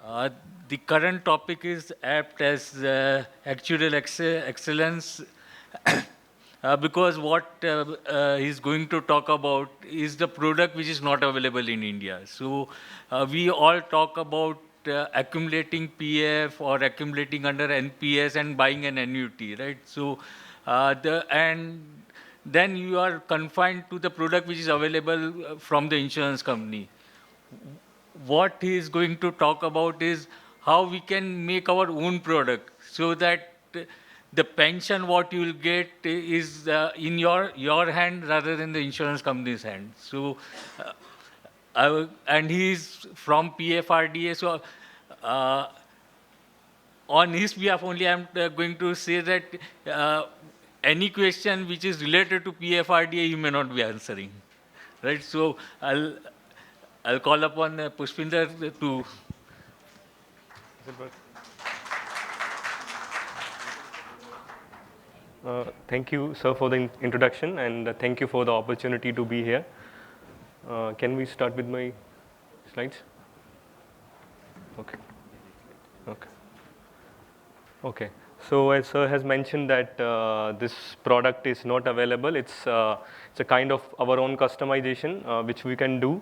Uh, the current topic is apt as actuarial excellence because what he's going to talk about is the product which is not available in India. So we all talk about accumulating PF or accumulating under NPS and buying an annuity, right? So and then you are confined to the product which is available from the insurance company. What he is going to talk about is how we can make our own product so that the pension what you will get is in your hand rather than the insurance company's hand. So, and he is from PFRDA. So, uh, on his behalf only, I'm going to say that any question which is related to PFRDA, he may not be answering, right? So, I'll call upon Pushpinder to. Thank you, sir, for the introduction, and thank you for the opportunity to be here. Can we start with my slides? Okay. Okay. Okay. So as sir has mentioned that this product is not available, it's a kind of our own customization which we can do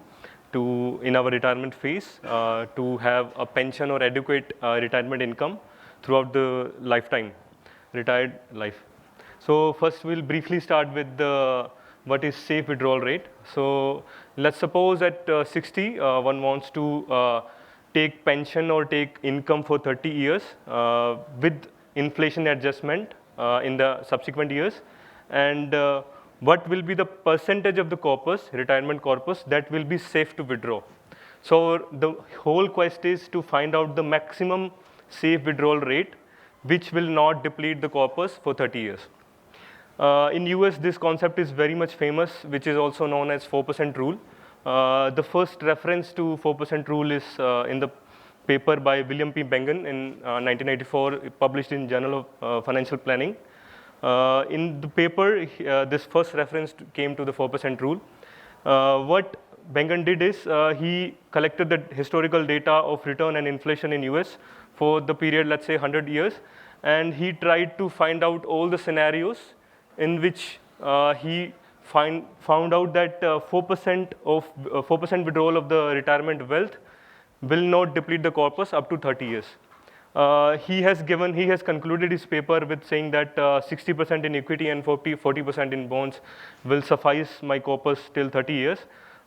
to in our retirement phase to have a pension or adequate retirement income throughout the lifetime, retired life. So first we'll briefly start with what is safe withdrawal rate. So let's suppose at 60 one wants to take pension or take income for 30 years with inflation adjustment in the subsequent years, and what will be the percentage of the corpus, retirement corpus, that will be safe to withdraw. So the whole quest is to find out the maximum safe withdrawal rate which will not deplete the corpus for 30 years. In US, this concept is very much famous, which is also known as 4% rule. The first reference to 4% rule is in the paper by William P. Bengen in 1984, published in Journal of Financial Planning. In the paper, this first reference came to the 4% rule. What Bengen did is he collected the historical data of return and inflation in US for the period, let's say 100 years, and he tried to find out all the scenarios in which he found out that 4% withdrawal of the retirement wealth will not deplete the corpus up to 30 years. He has concluded his paper with saying that 60% in equity and 40% in bonds will suffice my corpus till 30 years.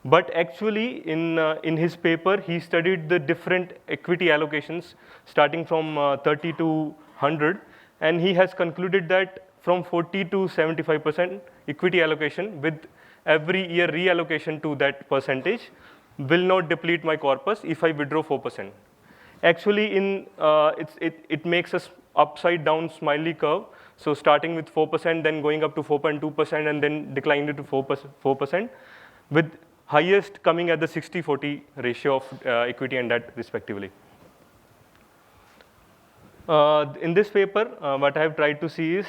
But actually, in his paper, he studied the different equity allocations starting from 30 to 100, and he has concluded that from 40 to 75% equity allocation with every year reallocation to that percentage will not deplete my corpus if I withdraw 4%. Actually, it makes us upside down smiley curve. So starting with 4%, then going up to 4.2%, and then declining to 4%, with highest coming at the 60-40 ratio of equity and debt respectively. In this paper, what I have tried to see is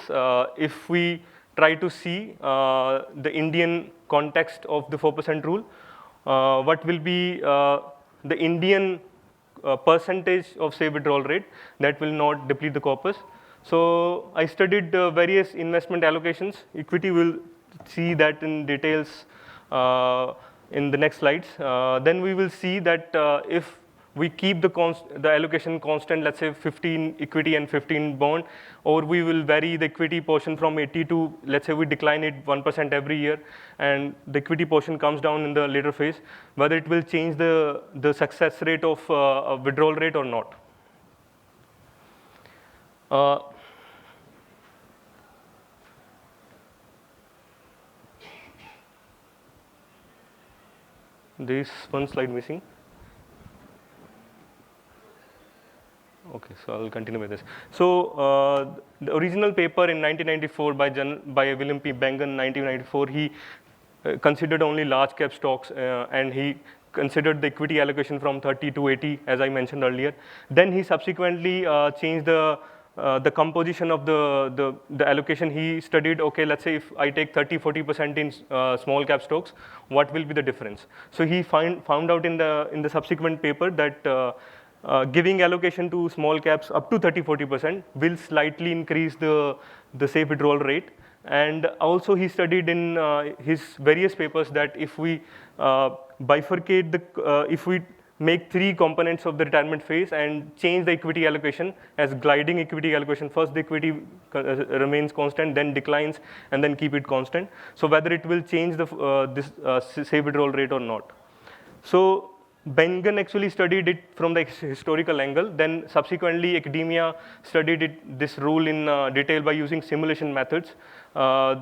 if we try to see the Indian context of the 4% rule, what will be the Indian percentage of say withdrawal rate that will not deplete the corpus. So I studied various investment allocations. Equity will see that in details in the next slides. Then we will see that if we keep the allocation constant, let's say 15 equity and 15 bond, or we will vary the equity portion from 80 to, let's say we decline it 1% every year, and the equity portion comes down in the later phase, whether it will change the success rate of withdrawal rate or not. There is one slide missing. Okay, so I'll continue with this. So the original paper in 1994 by William P. Bengen, 1994, he considered only large cap stocks and he considered the equity allocation from 30 to 80, as I mentioned earlier. Then he subsequently changed the composition of the allocation. He studied, okay, let's say if I take 30-40% in small cap stocks, what will be the difference? So he found out in the subsequent paper that giving allocation to small caps up to 30-40% will slightly increase the safe withdrawal rate. And also he studied in his various papers that if we bifurcate if we make 3 components of the retirement phase and change the equity allocation as gliding equity allocation. First the equity remains constant, then declines, and then keep it constant. So whether it will change this safe withdrawal rate or not. So Bengen actually studied it from the historical angle. Then subsequently academia studied this rule in detail by using simulation methods.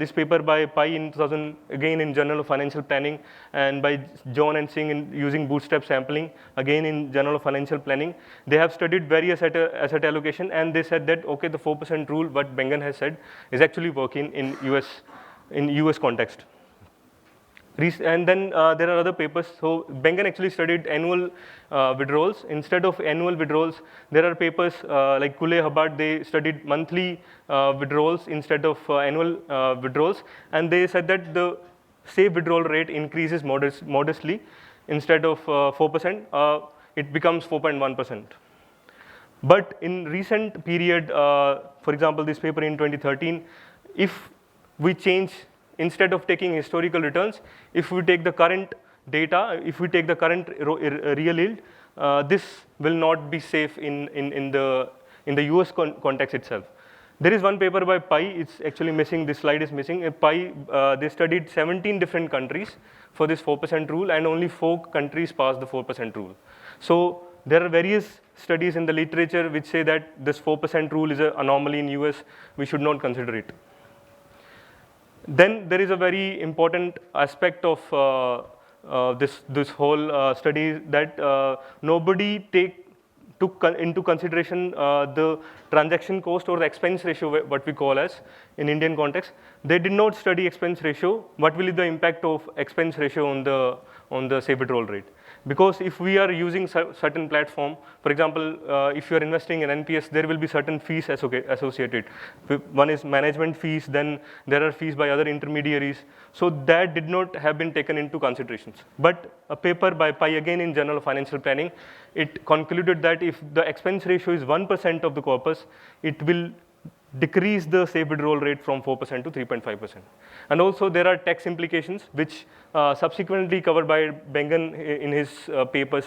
This paper by Pai in 2000, again in Journal of Financial Planning, and by John and Singh in using bootstrap sampling, again in Journal of Financial Planning. They have studied various asset allocation, and they said that, okay, the 4% rule, what Bengen has said, is actually working in US context. And then there are other papers. So Bengen actually studied annual withdrawals. Instead of annual withdrawals, there are papers like Kule Hubbard, they studied monthly withdrawals instead of annual withdrawals. And they said that the safe withdrawal rate increases modestly. Instead of 4%, it becomes 4.1%. But in recent period, for example, this paper in 2013, if we change, instead of taking historical returns, if we take the current data, if we take the current real yield, this will not be safe in the US context itself. There is one paper by Pai, it's actually missing, this slide is missing. Pai, they studied 17 different countries for this 4% rule, and only 4 countries passed the 4% rule. So there are various studies in the literature which say that this 4% rule is an anomaly in US, we should not consider it. Then there is a very important aspect of this whole study that nobody took into consideration the transaction cost or the expense ratio, what we call as in Indian context. They did not study expense ratio. What will be the impact of expense ratio on the safe withdrawal rate? Because if we are using certain platform, for example, if you are investing in NPS, there will be certain fees associated. One is management fees, then there are fees by other intermediaries. So that did not have been taken into considerations. But a paper by Pai, again in Journal of Financial Planning, it concluded that if the expense ratio is 1% of the corpus, it will decrease the safe withdrawal rate from 4% to 3.5%. And also there are tax implications which subsequently covered by Bengen in his papers.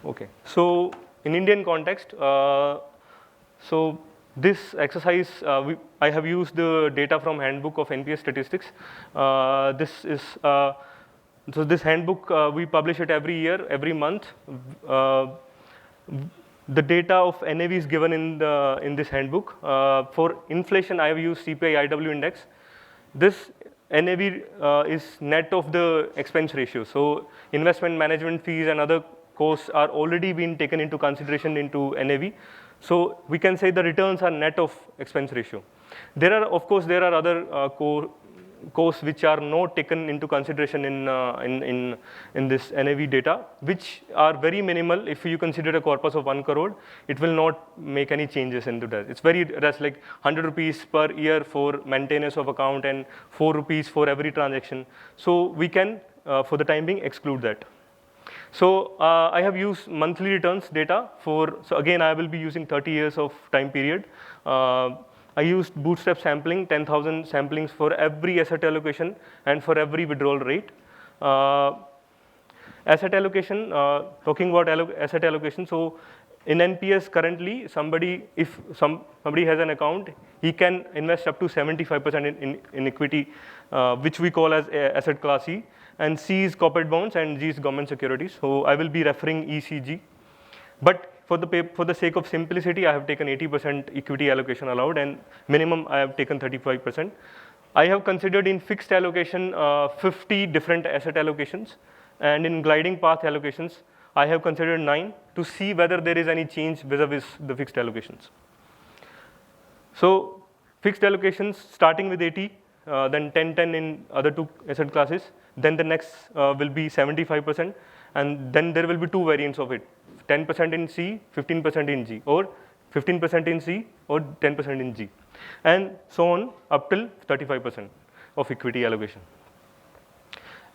Okay, so in Indian context, so this exercise, I have used the data from handbook of NPS statistics. This is, so this handbook, we publish it every year, every month. The data of NAV is given in this handbook. For inflation, I have used CPI-IW index. This NAV is net of the expense ratio. So investment management fees and other costs are already being taken into consideration into NAV. So we can say the returns are net of expense ratio. There are, of course, there are other costs which are not taken into consideration in this NAV data, which are very minimal. If you consider a corpus of 1 crore, it will not make any changes into that. It's very, that's like 100 rupees per year for maintenance of account and 4 rupees for every transaction. So we can, for the time being, exclude that. So I have used monthly returns data for, so again, I will be using 30 years of time period. I used bootstrap sampling, 10,000 samplings for every asset allocation and for every withdrawal rate. Asset allocation, talking about asset allocation, so in NPS currently, if somebody has an account, he can invest up to 75% in equity, which we call as asset class E, and C is corporate bonds and G is government securities. So I will be referring ECG. But for the sake of simplicity, I have taken 80% equity allocation allowed, and minimum I have taken 35%. I have considered in fixed allocation 50 different asset allocations, and in gliding path allocations, I have considered 9 to see whether there is any change vis-a-vis the fixed allocations. So fixed allocations starting with 80, then 10-10 in other 2 asset classes, then the next will be 75%, and then there will be 2 variants of it. 10% in C, 15% in G, or 15% in C, or 10% in G, and so on up till 35% of equity allocation.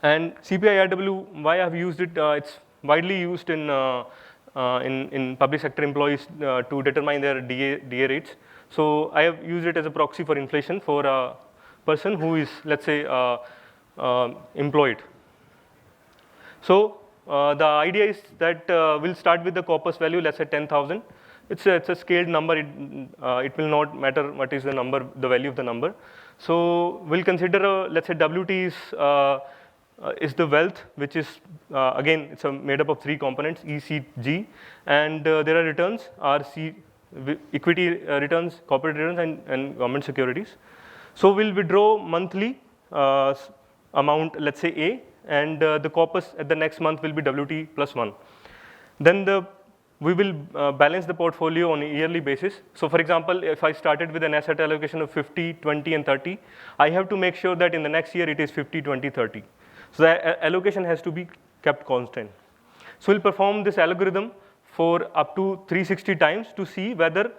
And CPI-RW, why I've used it, it's widely used in public sector employees to determine their DA rates. So I have used it as a proxy for inflation for a person who is, let's say, employed. So the idea is that we'll start with the corpus value, let's say 10,000. It's a scaled number. It will not matter what is the number, the value of the number. So we'll consider, let's say WT is the wealth, which is, again, it's made up of 3 components, E, C, G. And there are returns, R, C, equity returns, corporate returns, and government securities. So we'll withdraw monthly amount, let's say A, and the corpus at the next month will be WT plus 1. Then we will balance the portfolio on a yearly basis. So for example, if I started with an asset allocation of 50, 20, and 30, I have to make sure that in the next year it is 50, 20, 30. So the allocation has to be kept constant. So we'll perform this algorithm for up to 360 times to see whether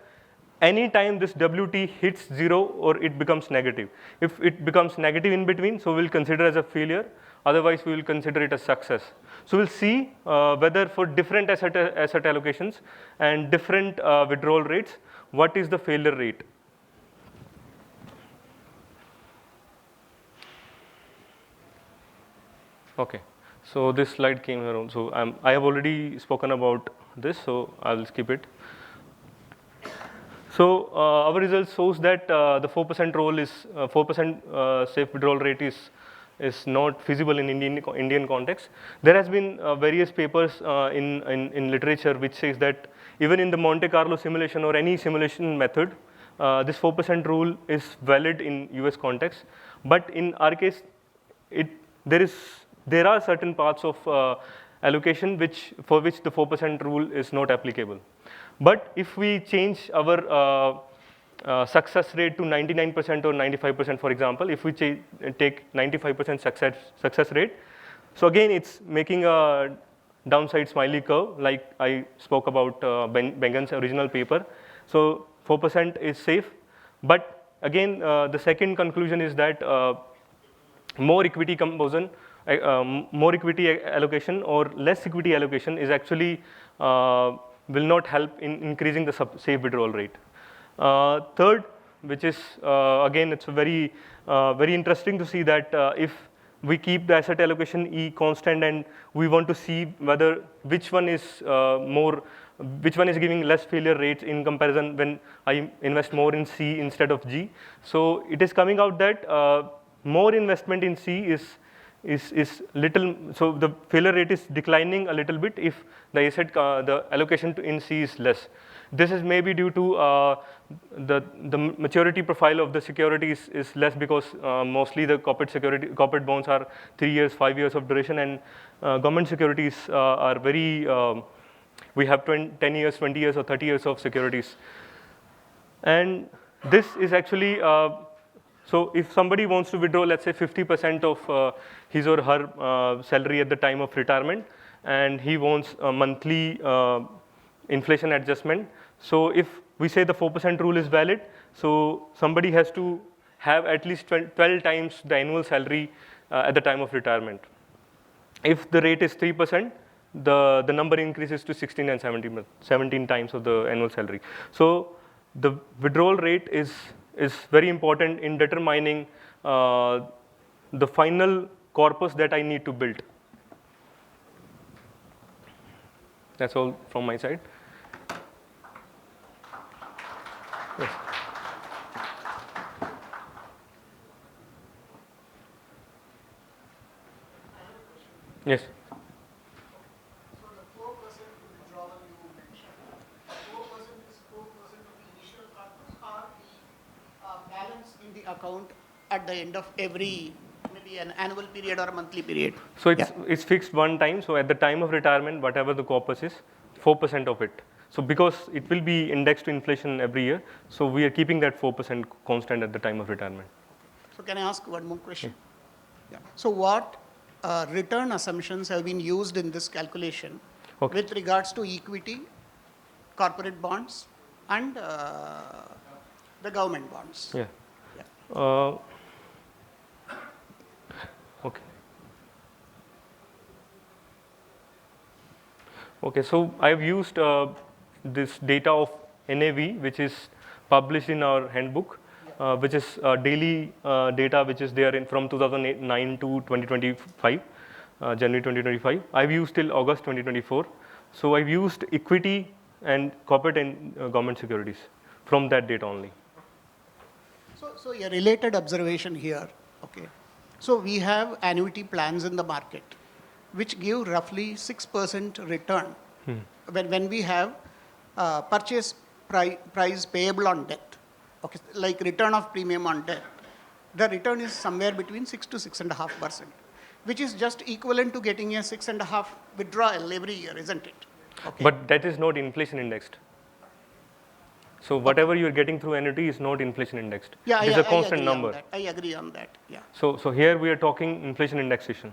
any time this WT hits 0 or it becomes negative. If it becomes negative in between, so we'll consider as a failure. Otherwise, we will consider it a success. So we'll see whether for different asset allocations and different withdrawal rates, what is the failure rate. Okay, so this slide came around. So I have already spoken about this, so I'll skip it. So our results shows that the 4% role is 4% safe withdrawal rate is not feasible in Indian context. There has been various papers in literature which says that even in the Monte Carlo simulation or any simulation method, this 4% rule is valid in US context. But in our case, there are certain parts of allocation for which the 4% rule is not applicable. But if we change our success rate to 99% or 95%, for example, if we take 95% success rate, so again, it's making a downside smiley curve, like I spoke about Bengen's original paper. So 4% is safe. But again, the second conclusion is that more equity composition, more equity allocation or less equity allocation is actually will not help in increasing the safe withdrawal rate. Third, which is again, it's very interesting to see that if we keep the asset allocation E constant and we want to see whether which one is giving less failure rates in comparison when I invest more in C instead of G. So it is coming out that more investment in C is little, so the failure rate is declining a little bit if the allocation in C is less. This is maybe due to the maturity profile of the securities is less because mostly the corporate bonds are 3 years, 5 years of duration, and government securities are very, we have 10 years, 20 years, or 30 years of securities. And this is actually, so if somebody wants to withdraw, let's say 50% of his or her salary at the time of retirement, and he wants a monthly inflation adjustment. So if we say the 4% rule is valid, so somebody has to have at least 12 times the annual salary at the time of retirement. If the rate is 3%, the number increases to 16 and 17 times of the annual salary. So the withdrawal rate is very important in determining the final corpus that I need to build. That's all from my side. Yes. Yes. So the 4% withdrawal you mentioned, 4% is 4% of the initial corpus or the balance in the account at the end of every, maybe an annual period or a monthly period? So it's fixed one time. So at the time of retirement, whatever the corpus is, 4% of it. So because it will be indexed to inflation every year, so we are keeping that 4% constant at the time of retirement. So can I ask one more question? Yeah. So what return assumptions have been used in this calculation with regards to equity, corporate bonds, and the government bonds? Yeah. Okay. Okay, so I've used this data of NAV, which is published in our handbook, which is daily data, which is there from 2009 to 2025, January 2025. I've used till August 2024. So I've used equity and corporate and government securities from that data only. So a related observation here, okay. So we have annuity plans in the market, which give roughly 6% return when we have purchase price payable on debt, okay, like return of premium on debt. The return is somewhere between 6 to 6.5%, which is just equivalent to getting a 6.5 withdrawal every year, isn't it? Okay. But that is not inflation indexed. So whatever you're getting through annuity is not inflation indexed. Yeah, it is a constant I agree number. On that. I agree on that. Yeah. So here we are talking inflation indexation.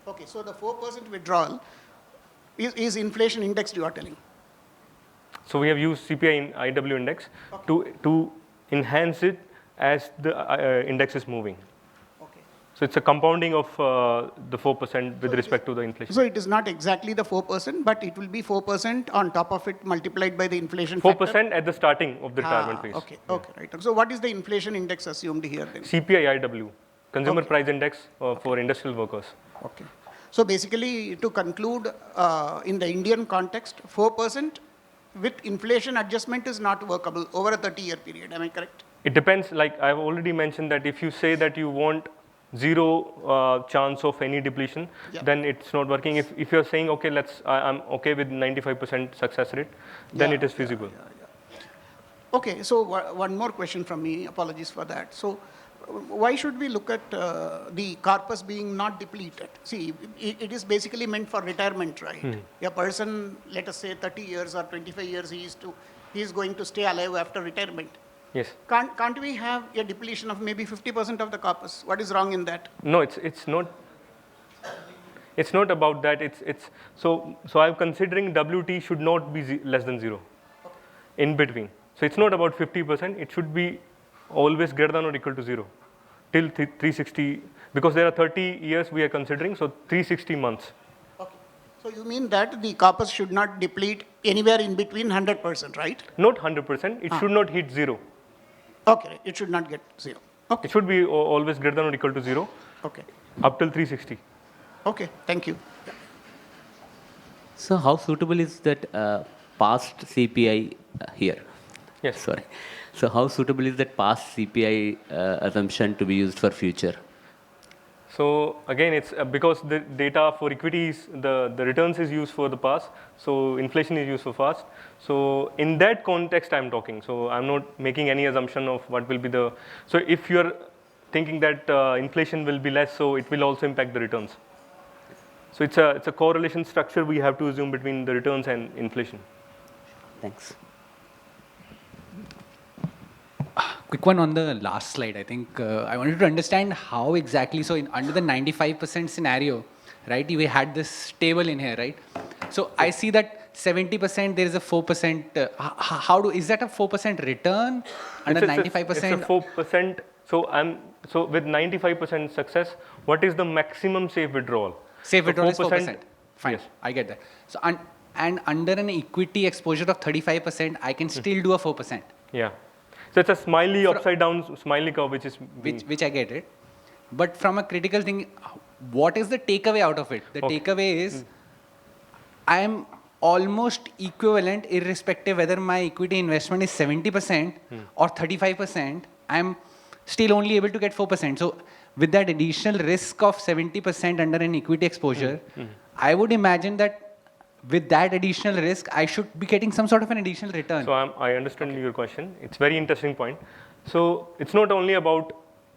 Okay, so the 4% withdrawal is inflation indexed, you are telling? So we have used CPI in IW index to enhance it as the index is moving. Okay. So it's a compounding of the 4% with respect to the inflation. So it is not exactly the 4%, but it will be 4% on top of it multiplied by the inflation 4% factor? at the starting of the retirement phase. Okay, okay, right. So what is the inflation index assumed here then? CPI IW, Consumer Price Index for industrial workers. Okay. So basically, to conclude, in the Indian context, 4% with inflation adjustment is not workable over a 30-year period. Am I correct? It depends. Like I've already mentioned that if you say that you want zero chance of any depletion, then it's not working. If you're saying, okay, I'm okay with 95% success rate, then it is feasible. Okay, so one more question from me. Apologies for that. So why should we look at the corpus being not depleted? See, it is basically meant for retirement, right? A person, let us say 30 years or 25 years, he is going to stay alive after retirement. Yes. Can't we have a depletion of maybe 50% of the corpus? What is wrong in that? No, it's not. It's not about that. So I'm considering WT should not be less than 0 in between. So it's not about 50%. It should be always greater than or equal to 0 till 360, because there are 30 years we are considering, so 360 months. Okay. So you mean that the corpus should not deplete anywhere in between 100%, right? Not 100%. It should not hit 0. Okay, it should not get 0. Okay. It should be always greater than or equal to 0. Okay. Up till 360. Okay, thank you. So how suitable is that past CPI here? Yes. Sorry. So how suitable is that past CPI assumption to be used for future? So again, it's because the data for equities, the returns is used for the past, so inflation is used for past. So in that context, I'm talking. So I'm not making any assumption of what will be the. So if you're thinking that inflation will be less, so it will also impact the returns. So it's a correlation structure we have to assume between the returns and inflation. Thanks. Quick one on the last slide. I think I wanted to understand how exactly, so under the 95% scenario, right, we had this table in here, right? So I see that 70% there is a 4%, is that a 4% return under 95%? It's a 4%, so with 95% success, what is the maximum safe withdrawal? Safe withdrawal is 4%. Fine, yes. I get that. So and under an equity exposure of 35%, I can still do a 4%. Yeah. So it's a smiley upside down smiley curve, which is which I get it. But from a critical thing, what is the takeaway out of it? The takeaway is I am almost equivalent irrespective whether my equity investment is 70% or 35%, I'm still only able to get 4%. So with that additional risk of 70% under an equity exposure, I would imagine that with that additional risk, I should be getting some sort of an additional return. So I understand your question. It's very interesting point. So it's not only about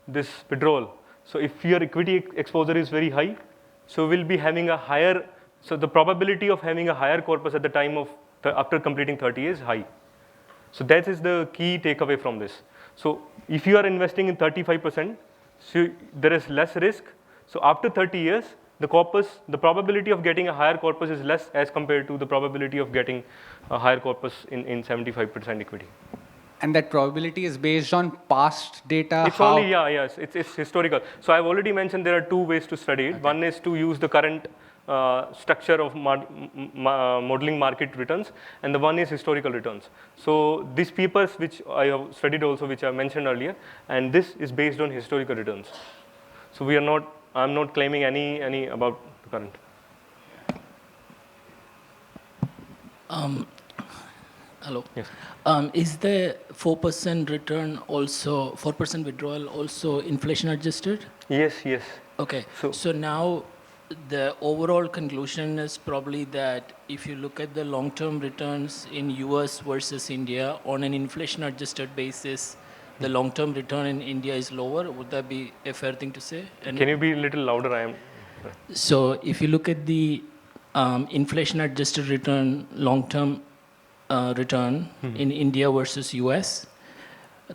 this withdrawal. So if your equity exposure is very high, so we'll be having a higher, so the probability of having a higher corpus at the time of, after completing 30 is high. So that is the key takeaway from this. So if you are investing in 35%, so there is less risk. So after 30 years, the probability of getting a higher corpus is less as compared to the probability of getting a higher corpus in 75% equity. And that probability is based on past data? It's only, it's historical. So I've already mentioned there are two ways to study it. Okay. One is to use the current structure of modeling market returns, and the one is historical returns. So these papers which I have studied also, which I mentioned earlier, and this is based on historical returns. So we are not, I'm not claiming any about the current. Hello. Yes. Is the 4% return also, 4% withdrawal also inflation adjusted? Yes, yes. Okay. So- So now the overall conclusion is probably that if you look at the long-term returns in US versus India on an inflation adjusted basis, the long-term return in India is lower. Would that be a fair thing to say? And Can you be a little louder? I am. so if you look at the inflation adjusted return, long-term return in India versus US,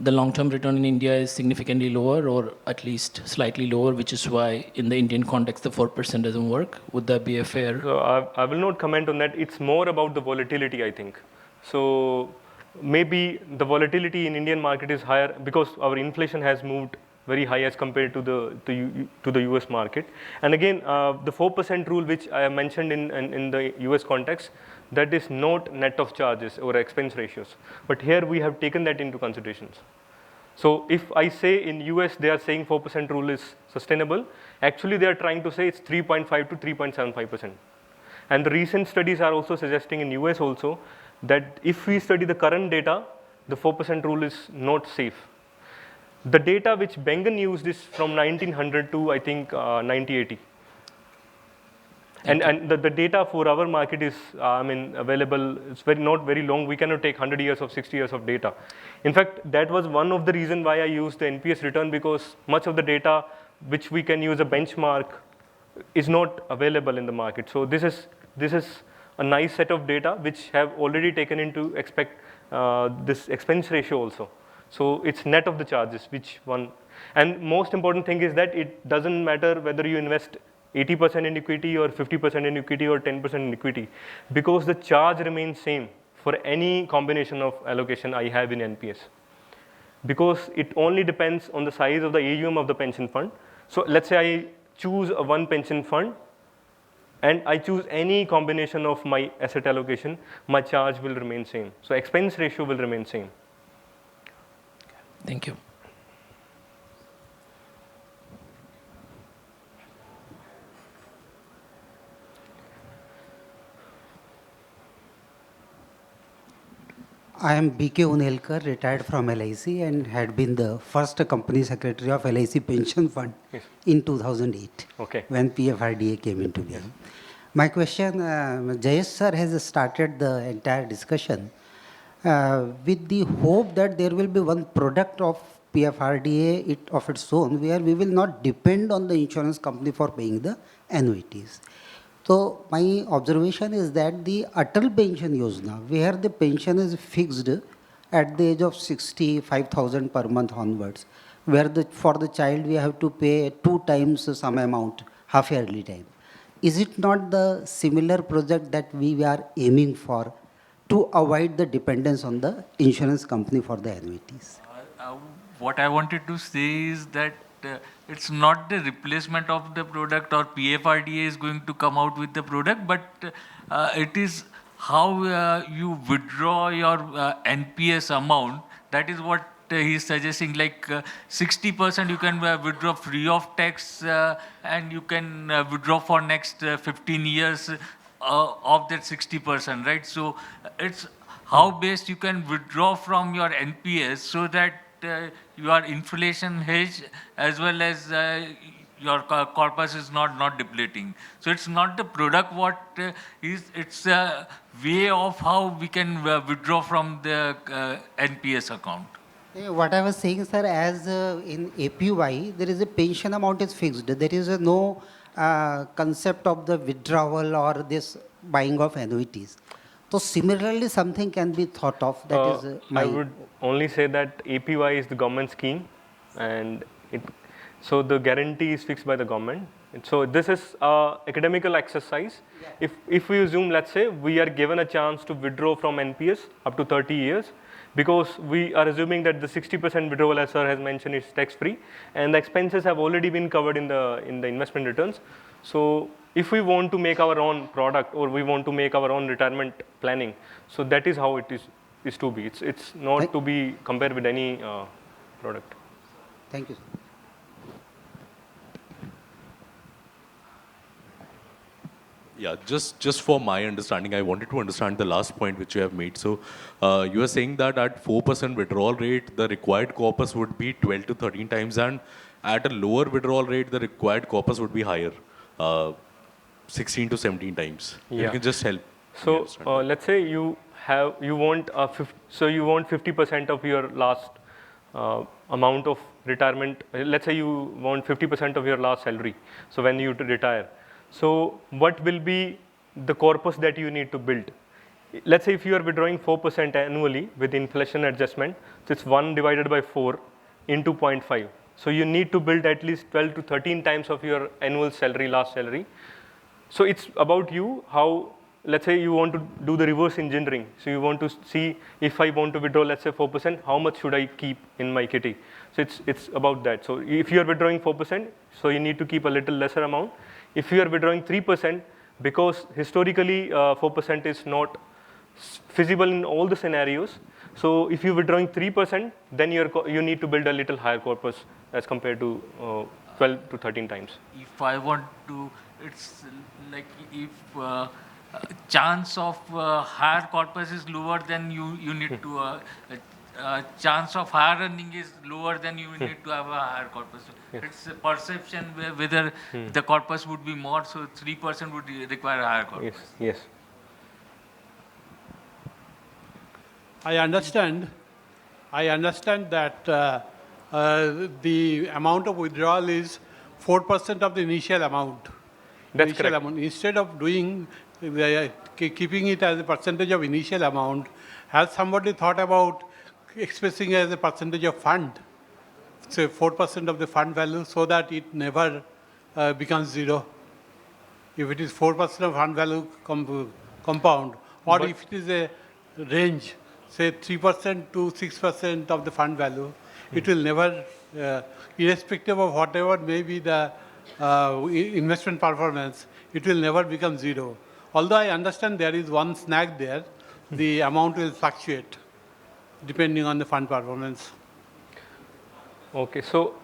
the long-term return in India is significantly lower or at least slightly lower, which is why in the Indian context, the 4% doesn't work. Would that be a fair? So I will not comment on that. It's more about the volatility, I think. So maybe the volatility in Indian market is higher because our inflation has moved very high as compared to the US market. And again, the 4% rule, which I have mentioned in the US context, that is not net of charges or expense ratios. But here we have taken that into considerations. So if I say in US they are saying 4% rule is sustainable, actually they are trying to say it's 3.5 to 3.75%. And the recent studies are also suggesting in US also that if we study the current data, the 4% rule is not safe. The data which Bengen used is from 1900 to I think 1980. And the data for our market is available. It's not very long. We cannot take 100 years or 60 years of data. In fact, that was one of the reasons why I used the NPS return, because much of the data which we can use a benchmark is not available in the market. So this is a nice set of data which have already taken into this expense ratio also. So it's net of the charges, which one. And most important thing is that it doesn't matter whether you invest 80% in equity or 50% in equity or 10% in equity, because the charge remains same for any combination of allocation I have in NPS. Because it only depends on the size of the AUM of the pension fund. So let's say I choose one pension fund and I choose any combination of my asset allocation, my charge will remain same. So expense ratio will remain same. Thank you. I am BK Unelkar, retired from LIC and had been the first company secretary of LIC Pension Fund in 2008 when PFRDA came into being. My question, Jayesh sir has started the entire discussion with the hope that there will be one product of PFRDA of its own where we will not depend on the insurance company for paying the annuities. So my observation is that the Atal Pension Yojana, where the pension is fixed at the age of 65,000 per month onwards, where for the child we have to pay 2 times some amount, half yearly time. Is it not the similar project that we are aiming for to avoid the dependence on the insurance company for the annuities? What I wanted to say is that it's not the replacement of the product or PFRDA is going to come out with the product, but it is how you withdraw your NPS amount. That is what he's suggesting, like 60% you can withdraw free of tax and you can withdraw for next 15 years of that 60%, right? So it's how best you can withdraw from your NPS so that your inflation hedge as well as your corpus is not depleting. So it's not the product what it's a way of how we can withdraw from the NPS account. What I was saying, sir, as in APY, there is a pension amount is fixed. There is no concept of the withdrawal or this buying of annuities. So similarly, something can be thought of. That is I would only say that APY is the government scheme, and so the guarantee is fixed by the government. And so this is an academical exercise. Yeah. If we assume, let's say, we are given a chance to withdraw from NPS up to 30 years, because we are assuming that the 60% withdrawal, as sir has mentioned, is tax-free, and the expenses have already been covered in the investment returns. So if we want to make our own product or we want to make our own retirement planning, so that is how it is to be. It's not to be compared with any product. Thank you. Yeah, just for my understanding, I wanted to understand the last point which you have made. So you are saying that at 4% withdrawal rate, the required corpus would be 12 to 13 times, and at a lower withdrawal rate, the required corpus would be higher, 16 to 17 times. Yeah. You can just help. So let's say you want 50% of your last amount of retirement. Let's say you want 50% of your last salary. So when you retire, so what will be the corpus that you need to build? Let's say if you are withdrawing 4% annually with inflation adjustment, so it's 1 divided by 4 into 0.5. So you need to build at least 12 to 13 times of your annual salary, last salary. So it's about you how, let's say you want to do the reverse engineering. So you want to see if I want to withdraw, let's say 4%, how much should I keep in my kitty? So it's about that. So if you are withdrawing 4%, so you need to keep a little lesser amount. If you are withdrawing 3%, because historically 4% is not feasible in all the scenarios. So if you're withdrawing 3%, then you need to build a little higher corpus as compared to 12 to 13 times. If I want to, it's like if chance of higher corpus is lower, then you need to chance of higher earning is lower, then you need to have a higher corpus. Yes. It's a perception whether the corpus would be more, so 3% would require a higher corpus. Yes. I understand that the amount of withdrawal is 4% of the initial amount. That's correct. Instead of doing keeping it as a percentage of initial amount, has somebody thought about expressing as a percentage of fund, say 4% of the fund value, so that it never becomes zero? If it is 4% of fund value compound, or But if it is a range, say 3% to 6% of the fund value, it will never, irrespective of whatever may be the investment performance, it will never become zero. Although I understand there is one snag there, the amount will fluctuate depending on the fund performance. Okay, so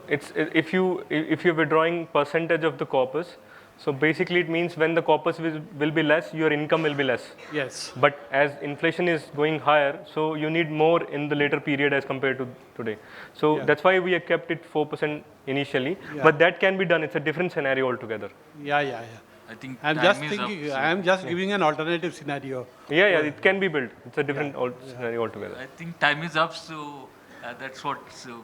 if you're withdrawing percentage of the corpus, so basically it means when the corpus will be less, your income will be less. Yes. But as inflation is going higher, so you need more in the later period as compared to today. So Yeah. that's why we have kept it 4% initially. Yeah. But that can be done. It's a different scenario altogether. Yeah. I think I'm time just is thinking, up, I am just giving an alternative scenario. Yeah, it can be built. It's a different scenario altogether. I think time is up, so that's what. So